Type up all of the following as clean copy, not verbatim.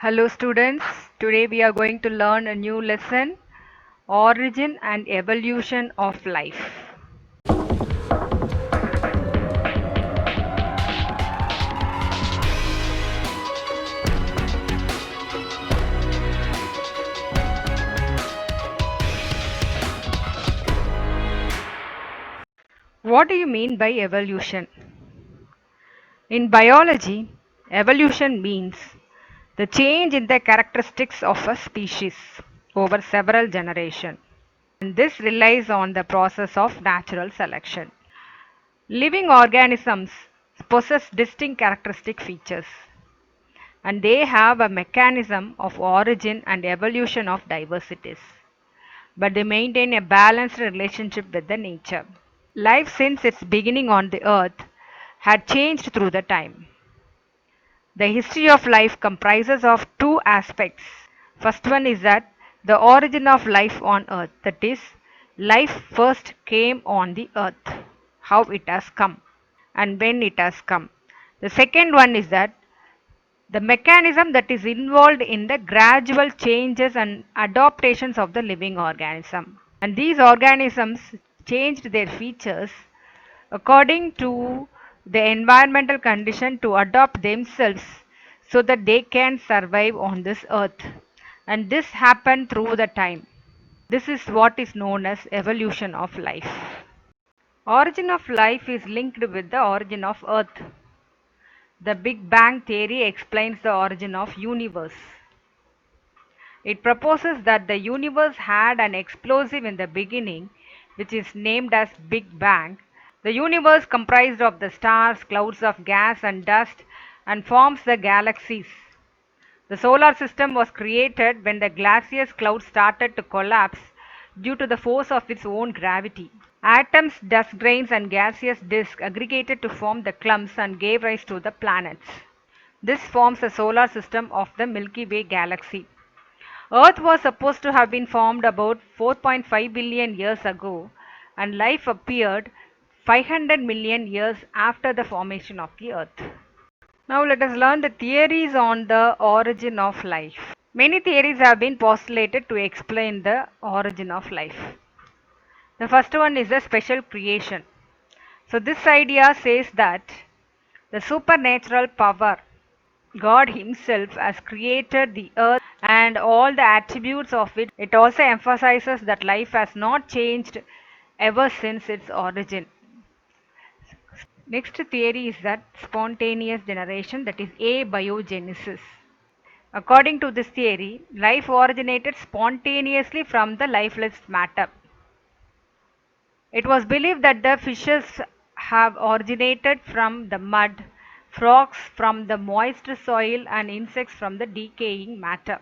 Hello students, today we are going to learn a new lesson, Origin and Evolution of Life. What do you mean by evolution? In biology, evolution means the change in the characteristics of a species over several generations. And this relies on the process of natural selection. Living organisms possess distinct characteristic features, and they have a mechanism of origin and evolution of diversities, but they maintain a balanced relationship with the nature. Life since its beginning on the earth had changed through the time. The history of life comprises of two aspects. First one is that the origin of life on earth, that is, life first came on the earth, how it has come and when it has come. The second one is that the mechanism that is involved in the gradual changes and adaptations of the living organism. And these organisms changed their features according to the environmental condition to adapt themselves so that they can survive on this earth. And this happened through the time. This is what is known as evolution of life. Origin of life is linked with the origin of earth. The Big Bang theory explains the origin of universe. It proposes that the universe had an explosive in the beginning, which is named as Big Bang. The universe comprised of the stars, clouds of gas and dust, and forms the galaxies. The solar system was created when the gaseous cloud started to collapse due to the force of its own gravity. Atoms, dust grains and gaseous disks aggregated to form the clumps and gave rise to the planets. This forms the solar system of the Milky Way galaxy. Earth was supposed to have been formed about 4.5 billion years ago, and life appeared 500 million years after the formation of the Earth. Now let us learn the theories on the origin of life. Many theories have been postulated to explain the origin of life. The first one is the special creation. So this idea says that the supernatural power, God Himself, has created the earth and all the attributes of it. It also emphasizes that life has not changed ever since its origin. Next theory is that spontaneous generation, that is abiogenesis. According to this theory, life originated spontaneously from the lifeless matter. It was believed that the fishes have originated from the mud, frogs from the moist soil, and insects from the decaying matter.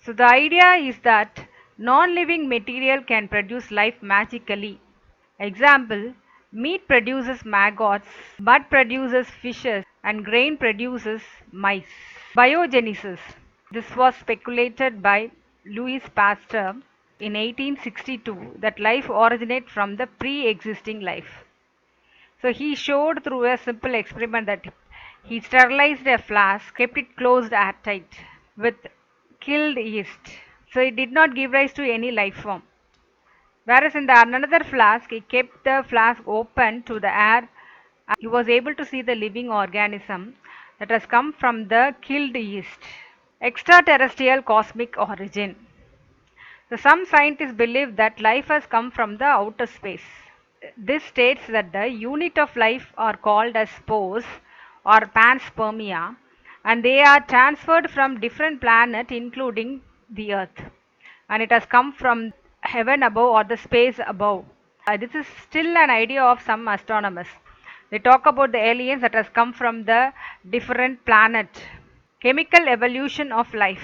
So the idea is that non-living material can produce life magically. Example, meat produces maggots, mud produces fishes, and grain produces mice. Biogenesis. This was speculated by Louis Pasteur in 1862 that life originates from the pre-existing life. So he showed through a simple experiment that he sterilized a flask, kept it closed airtight with killed yeast. So it did not give rise to any life form. Whereas in the another flask, he kept the flask open to the air. He was able to see the living organism that has come from the killed yeast. Extraterrestrial cosmic origin. So some scientists believe that life has come from the outer space. This states that the unit of life are called as spores or panspermia, and they are transferred from different planets including the earth, and it has come from heaven above or the space above. This is still an idea of some astronomers. They talk about the aliens that has come from the different planet. Chemical evolution of life.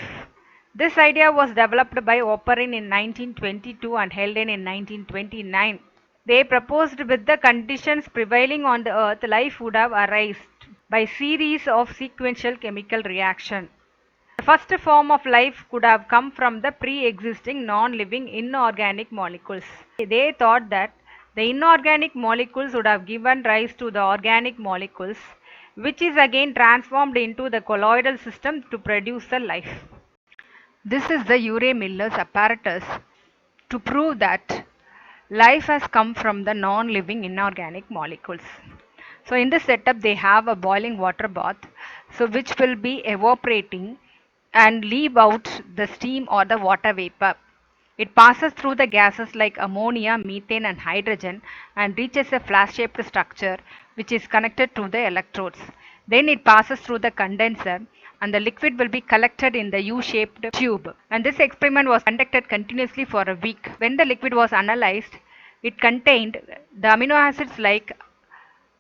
This idea was developed by Oparin in 1922 and Haldane in 1929. They proposed with the conditions prevailing on the earth, life would have arisen by series of sequential chemical reaction. The first form of life could have come from the pre-existing non-living inorganic molecules. They thought that the inorganic molecules would have given rise to the organic molecules, which is again transformed into the colloidal system to produce the life. This is the Urey-Miller's apparatus to prove that life has come from the non-living inorganic molecules. So in this setup they have a boiling water bath, so which will be evaporating and leave out the steam or the water vapor. It passes through the gases like ammonia, methane and hydrogen and reaches a flask-shaped structure which is connected to the electrodes. Then it passes through the condenser and the liquid will be collected in the U-shaped tube. And this experiment was conducted continuously for a week. When the liquid was analyzed, it contained the amino acids like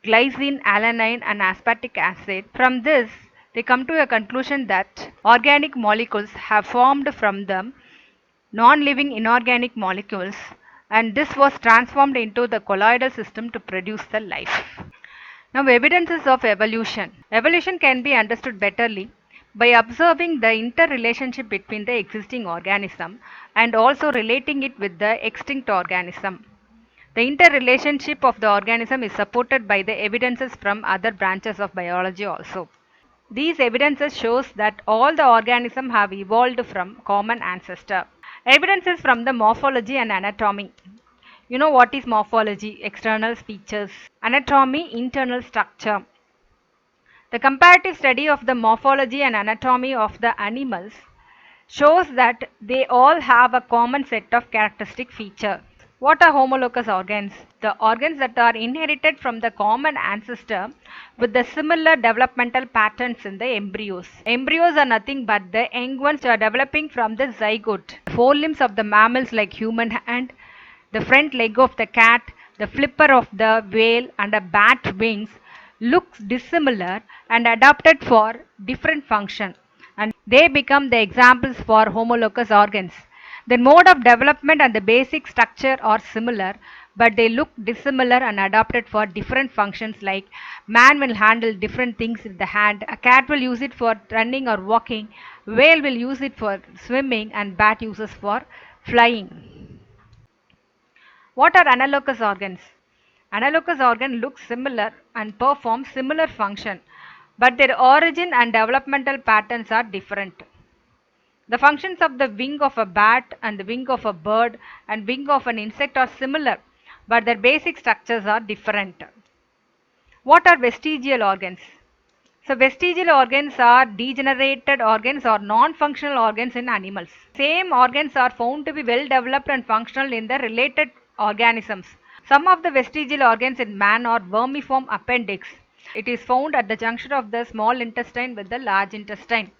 glycine, alanine and aspartic acid. From this, they come to a conclusion that organic molecules have formed from the non-living inorganic molecules, and this was transformed into the colloidal system to produce the life. Now, evidences of evolution. Evolution can be understood betterly by observing the interrelationship between the existing organism and also relating it with the extinct organism. The interrelationship of the organism is supported by the evidences from other branches of biology also. These evidences shows that all the organisms have evolved from common ancestor. Evidences from the morphology and anatomy. You know what is morphology? External features. Anatomy, internal structure. The comparative study of the morphology and anatomy of the animals shows that they all have a common set of characteristic features. What are homologous organs? The organs that are inherited from the common ancestor with the similar developmental patterns in the embryos. Embryos are nothing but the young ones are developing from the zygote. Forelimbs of the mammals like human hand, the front leg of the cat, the flipper of the whale and a bat wings looks dissimilar and adapted for different function, and they become the examples for homologous organs. The mode of development and the basic structure are similar, but they look dissimilar and adapted for different functions, like man will handle different things with the hand, a cat will use it for running or walking, whale will use it for swimming and bat uses for flying. What are analogous organs? Analogous organ looks similar and perform similar function, but their origin and developmental patterns are different. The functions of the wing of a bat and the wing of a bird and wing of an insect are similar, but their basic structures are different. What are vestigial organs? So vestigial organs are degenerated organs or non-functional organs in animals. Same organs are found to be well developed and functional in the related organisms. Some of the vestigial organs in man are vermiform appendix. It is found at the junction of the small intestine with the large intestine,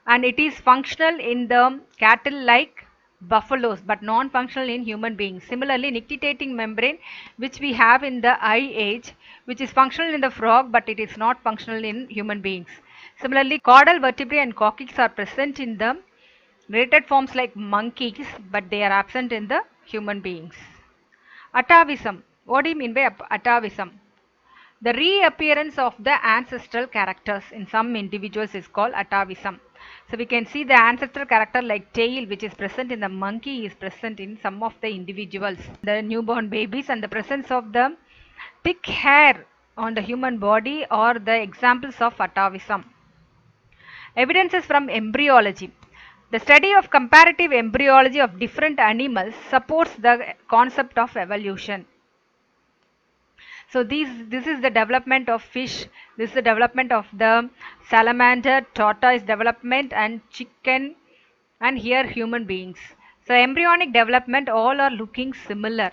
and it is functional in the cattle like buffaloes but non-functional in human beings. Similarly, nictitating membrane which we have in the eye edge, which is functional in the frog but it is not functional in human beings. Similarly, caudal vertebrae and coccyx are present in the related forms like monkeys, but they are absent in the human beings. Atavism. What do you mean by atavism? The reappearance of the ancestral characters in some individuals is called atavism. So we can see the ancestral character like tail, which is present in the monkey, is present in some of the individuals, the newborn babies, and the presence of the thick hair on the human body are the examples of atavism. Evidences from embryology. The study of comparative embryology of different animals supports the concept of evolution. So this is the development of fish, this is the development of the salamander, tortoise development and chicken, and here human beings. So embryonic development all are looking similar.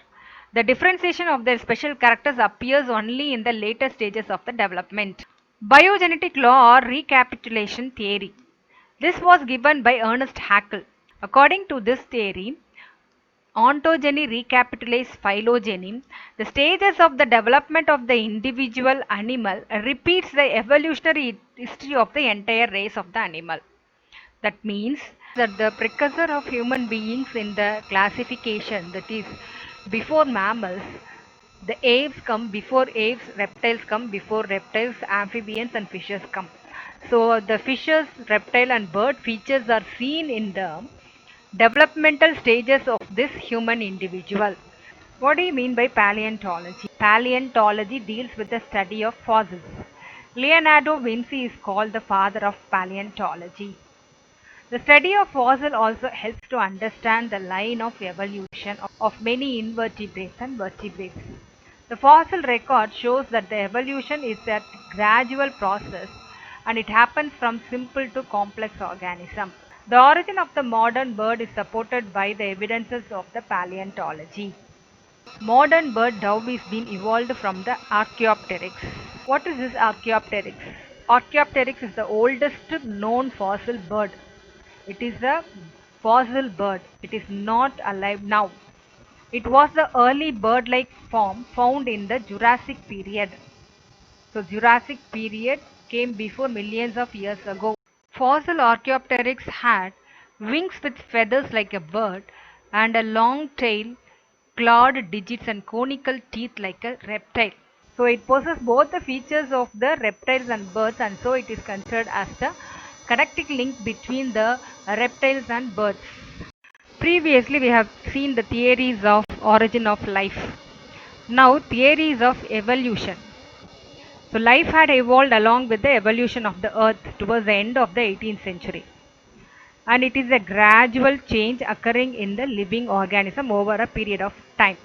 The differentiation of their special characters appears only in the later stages of the development. Biogenetic law or recapitulation theory. This was given by Ernest Haeckel. According to this theory, ontogeny recapitulates phylogeny. The stages of the development of the individual animal repeats the evolutionary history of the entire race of the animal. That means that the precursor of human beings in the classification, that is before mammals, the apes come before apes, reptiles come before reptiles, amphibians and fishes come. So the fishes, reptile and bird features are seen in the developmental stages of this human individual. What do you mean by paleontology? Paleontology deals with the study of fossils. Leonardo Vinci is called the father of paleontology. The study of fossils also helps to understand the line of evolution of many invertebrates and vertebrates. The fossil record shows that the evolution is a gradual process and it happens from simple to complex organisms. The origin of the modern bird is supported by the evidences of the paleontology. Modern bird dove is being evolved from the Archaeopteryx. What is this Archaeopteryx? Archaeopteryx is the oldest known fossil bird. It is a fossil bird. It is not alive now. It was the early bird-like form found in the Jurassic period. So Jurassic period came before millions of years ago. Fossil Archaeopteryx had wings with feathers like a bird and a long tail, clawed digits and conical teeth like a reptile. So it possesses both the features of the reptiles and birds, and so it is considered as the connecting link between the reptiles and birds. Previously we have seen the theories of origin of life. Now theories of evolution. So life had evolved along with the evolution of the earth towards the end of the 18th century. And it is a gradual change occurring in the living organism over a period of time.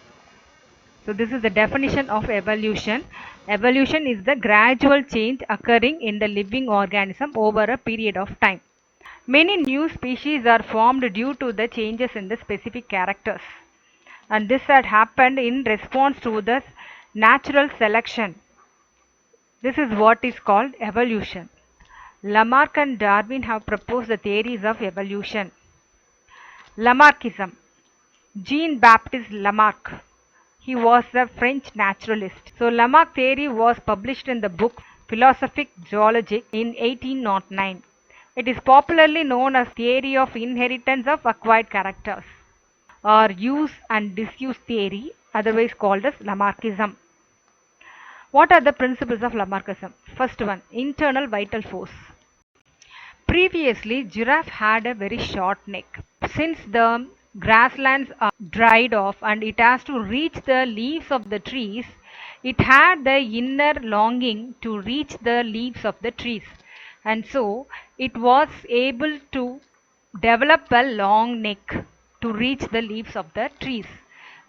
So this is the definition of evolution. Evolution is the gradual change occurring in the living organism over a period of time. Many new species are formed due to the changes in the specific characters. And this had happened in response to the natural selection. This is what is called evolution. Lamarck and Darwin have proposed the theories of evolution. Lamarckism. Jean-Baptiste Lamarck. He was a French naturalist. So Lamarck theory was published in the book Philosophic Zoologique in 1809. It is popularly known as theory of inheritance of acquired characters, or use and disuse theory, otherwise called as Lamarckism. What are the principles of Lamarckism? First one, internal vital force. Previously, giraffe had a very short neck. Since the grasslands are dried off and it has to reach the leaves of the trees, it had the inner longing to reach the leaves of the trees. And so, it was able to develop a long neck to reach the leaves of the trees.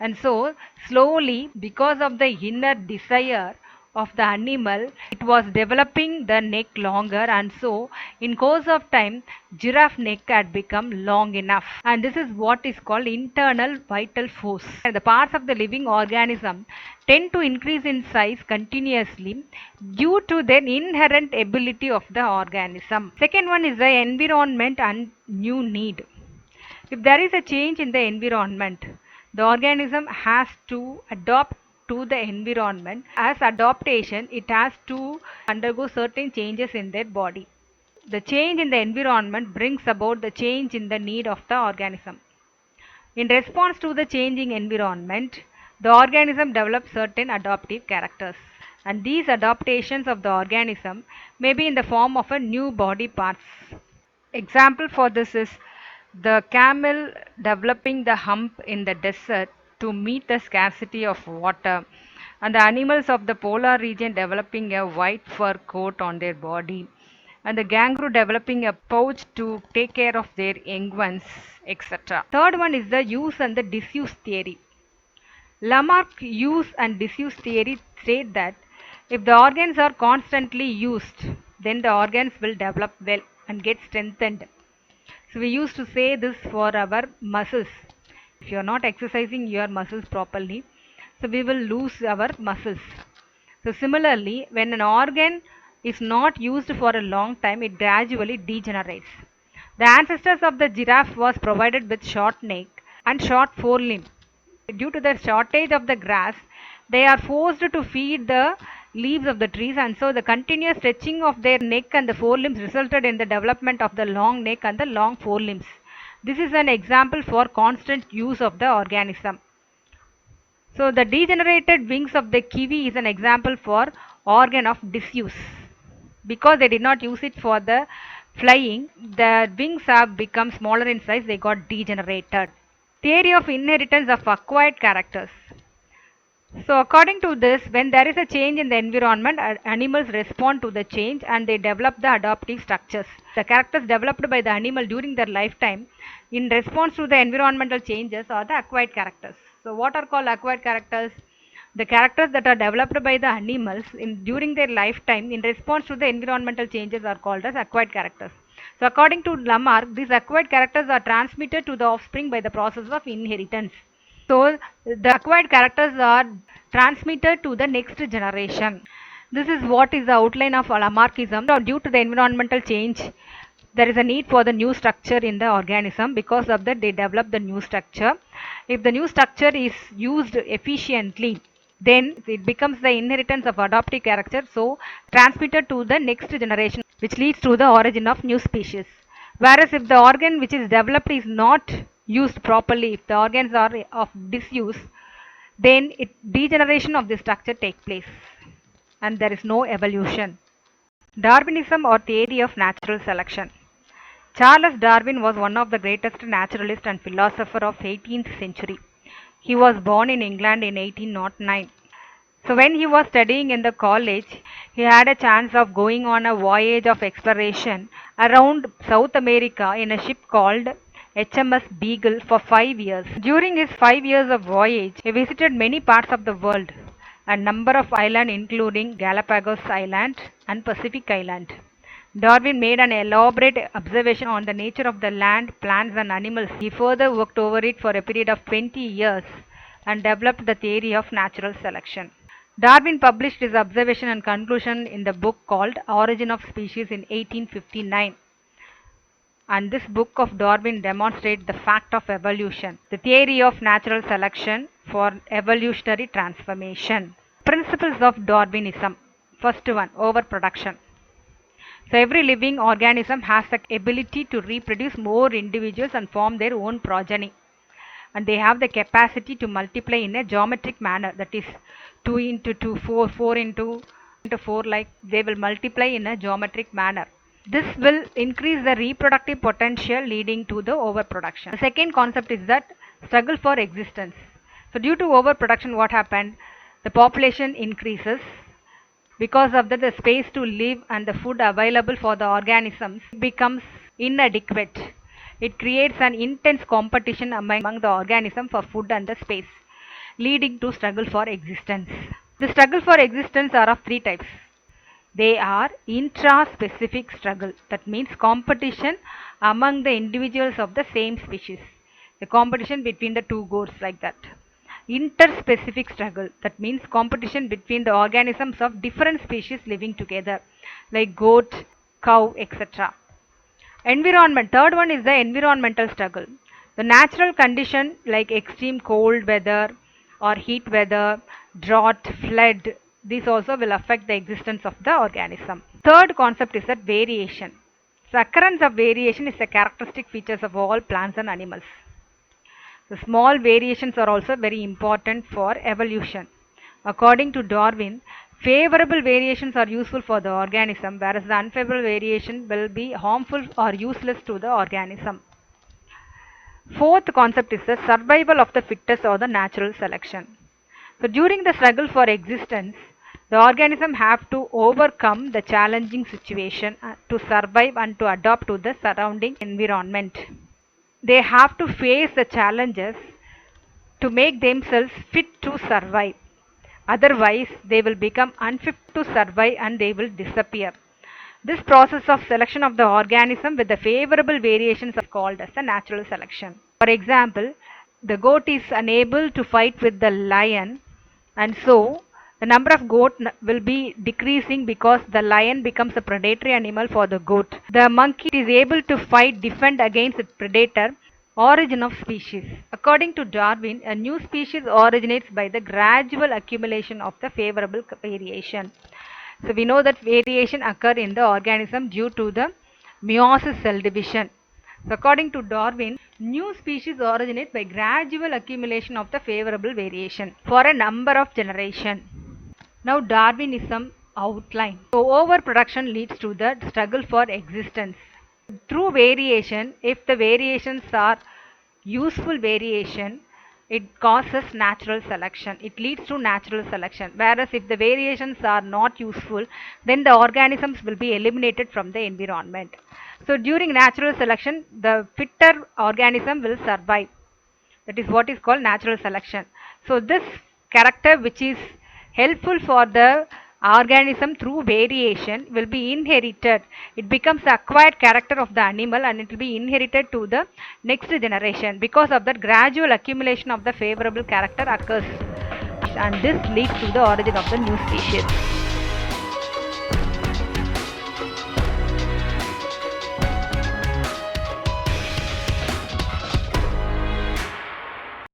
And so, slowly, because of the inner desire of the animal, it was developing the neck longer, and so in course of time giraffe neck had become long enough, and this is what is called internal vital force. And the parts of the living organism tend to increase in size continuously due to their inherent ability of the organism. Second one is the environment and new need. If there is a change in the environment, the organism has to adopt to the environment. As adaptation, it has to undergo certain changes in their body. The change in the environment brings about the change in the need of the organism. In response to the changing environment, the organism develops certain adaptive characters. And these adaptations of the organism may be in the form of a new body parts. Example for this is the camel developing the hump in the desert to meet the scarcity of water, and the animals of the polar region developing a white fur coat on their body, and the kangaroo developing a pouch to take care of their young ones, etc. Third one is the use and the disuse theory. Lamarck use and disuse theory state that if the organs are constantly used, then the organs will develop well and get strengthened. So we used to say this for our muscles. If you are not exercising your muscles properly, so we will lose our muscles. So similarly, when an organ is not used for a long time, it gradually degenerates. The ancestors of the giraffe was provided with short neck and short forelimb. Due to the shortage of the grass, they are forced to feed the leaves of the trees, and so the continuous stretching of their neck and the forelimbs resulted in the development of the long neck and the long forelimbs. This is an example for constant use of the organism. So the degenerated wings of the kiwi is an example for organ of disuse. Because they did not use it for the flying, the wings have become smaller in size, they got degenerated. Theory of inheritance of acquired characters. So according to this, when there is a change in the environment, animals respond to the change and they develop the adaptive structures. The characters developed by the animal during their lifetime in response to the environmental changes are the acquired characters. So what are called acquired characters? The characters that are developed by the animals during their lifetime in response to the environmental changes are called as acquired characters. So according to Lamarck, these acquired characters are transmitted to the offspring by the process of inheritance. So the acquired characters are transmitted to the next generation. This is what is the outline of Lamarckism. Now, due to the environmental change, there is a need for the new structure in the organism. Because of that, they develop the new structure. If the new structure is used efficiently, then it becomes the inheritance of adoptive character, so transmitted to the next generation, which leads to the origin of new species. Whereas if the organ which is developed is not used properly, if the organs are of disuse, then degeneration of the structure takes place and there is no evolution. Darwinism or theory of natural selection. Charles Darwin was one of the greatest naturalists and philosophers of 18th century. He was born in England in 1809. So when he was studying in the college, he had a chance of going on a voyage of exploration around South America in a ship called HMS Beagle for 5 years. During his 5 years of voyage, he visited many parts of the world, a number of islands including Galapagos Island and Pacific Island. Darwin made an elaborate observation on the nature of the land, plants and animals. He further worked over it for a period of 20 years and developed the theory of natural selection. Darwin published his observation and conclusion in the book called Origin of Species in 1859. And this book of Darwin demonstrates the fact of evolution, the theory of natural selection for evolutionary transformation. Principles of Darwinism. First one, overproduction. So every living organism has the ability to reproduce more individuals and form their own progeny. And they have the capacity to multiply in a geometric manner, that is 2 into 2, 4, 4 into 4, like they will multiply in a geometric manner. This will increase the reproductive potential leading to the overproduction. The second concept is that struggle for existence. So due to overproduction, what happened? The population increases. Because of that, the space to live and the food available for the organisms becomes inadequate. It creates an intense competition among the organism for food and the space, leading to struggle for existence. The struggle for existence are of three types. They are intra-specific struggle, that means competition among the individuals of the same species. The competition between the two goats, like that. Interspecific struggle, that means competition between the organisms of different species living together, like goat, cow, etc. Environment. Third one is the environmental struggle. The natural condition like extreme cold weather or heat weather, drought, flood, these also will affect the existence of the organism. Third concept is that variation. The occurrence of variation is a characteristic features of all plants and animals. The small variations are also very important for evolution. According to Darwin, favorable variations are useful for the organism, whereas the unfavorable variation will be harmful or useless to the organism. Fourth concept is the survival of the fittest or the natural selection. So during the struggle for existence, the organism have to overcome the challenging situation to survive and to adapt to the surrounding environment. They have to face the challenges to make themselves fit to survive. Otherwise, they will become unfit to survive and they will disappear. This process of selection of the organism with the favorable variations is called as the natural selection. For example, the goat is unable to fight with the lion, and so the number of goat will be decreasing because the lion becomes a predatory animal for the goat. The monkey is able to fight, defend against its predator. Origin of species. According to Darwin, a new species originates by the gradual accumulation of the favorable variation. So we know that variation occur in the organism due to the meiosis cell division. So according to Darwin, new species originate by gradual accumulation of the favorable variation for a number of generations. Now Darwinism outline. So overproduction leads to the struggle for existence. Through variation, if the variations are useful variation, it causes natural selection. It leads to natural selection. Whereas if the variations are not useful, then the organisms will be eliminated from the environment. So during natural selection, the fitter organism will survive. That is what is called natural selection. So this character which is helpful for the organism through variation will be inherited. It becomes the acquired character of the animal and it will be inherited to the next generation. Because of that, gradual accumulation of the favorable character occurs and this leads to the origin of the new species.